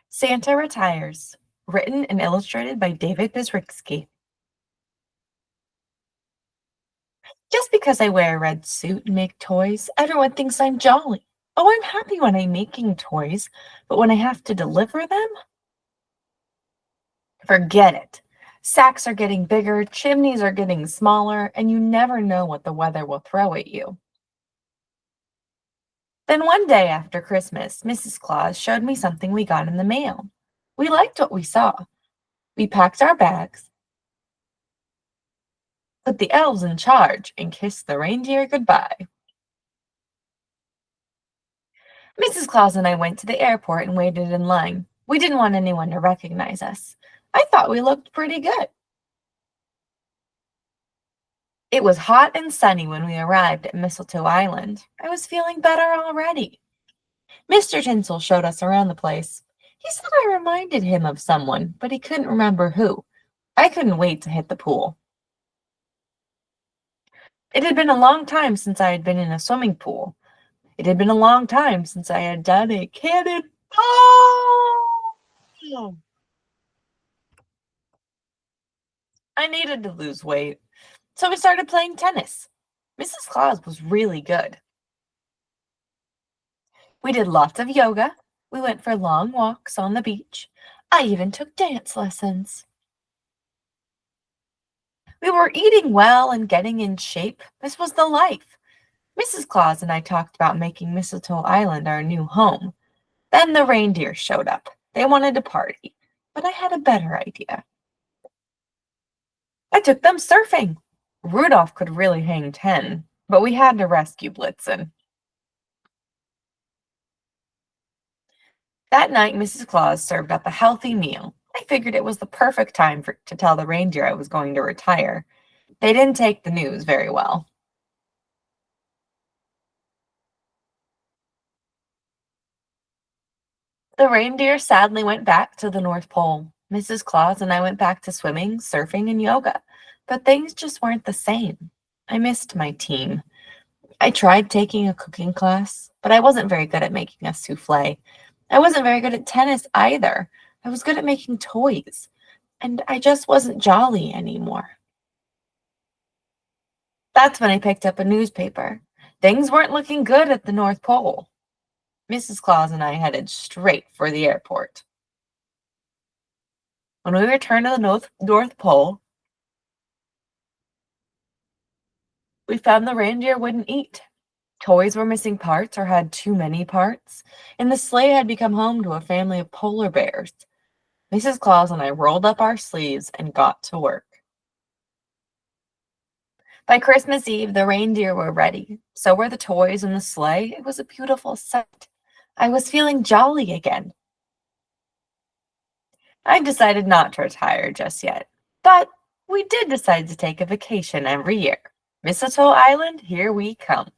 Santa Retires, written and illustrated by David Biedrzycki. Just because I wear a red suit and make toys, everyone thinks I'm jolly. Oh, I'm happy when I'm making toys, but when I have to deliver them, forget it. Sacks are getting bigger, chimneys are getting smaller, and you never know what the weather will throw at you. Then one day after Christmas, Mrs. Claus showed me something we got in the mail. We liked what we saw. We packed our bags, put the elves in charge, and kissed the reindeer goodbye. Mrs. Claus and I went to the airport and waited in line. We didn't want anyone to recognize us. I thought we looked pretty good. It was hot and sunny when we arrived at Mistletoe Island. I was feeling better already. Mr. Tinsel showed us around the place. He said I reminded him of someone, but he couldn't remember who. I couldn't wait to hit the pool. It had been a long time since I had been in a swimming pool. It had been a long time since I had done a cannonball. I needed to lose weight, so we started playing tennis. Mrs. Claus was really good. We did lots of yoga. We went for long walks on the beach. I even took dance lessons. We were eating well and getting in shape. This was the life. Mrs. Claus and I talked about making Mistletoe Island our new home. Then the reindeer showed up. They wanted to party, but I had a better idea. I took them surfing. Rudolph could really hang 10, but we had to rescue Blitzen. That night, Mrs. Claus served up a healthy meal. I figured it was the perfect time to tell the reindeer I was going to retire. They didn't take the news very well. The reindeer sadly went back to the North Pole. Mrs. Claus and I went back to swimming, surfing, and yoga, but things just weren't the same. I missed my team. I tried taking a cooking class, but I wasn't very good at making a souffle. I wasn't very good at tennis either. I was good at making toys, and I just wasn't jolly anymore. That's when I picked up a newspaper. Things weren't looking good at the North Pole. Mrs. Claus and I headed straight for the airport. When we returned to the North Pole, we found the reindeer wouldn't eat. Toys were missing parts or had too many parts, and the sleigh had become home to a family of polar bears. Mrs. Claus and I rolled up our sleeves and got to work. By Christmas Eve, the reindeer were ready. So were the toys and the sleigh. It was a beautiful sight. I was feeling jolly again. I decided not to retire just yet, but we did decide to take a vacation every year. Mistletoe Island, here we come.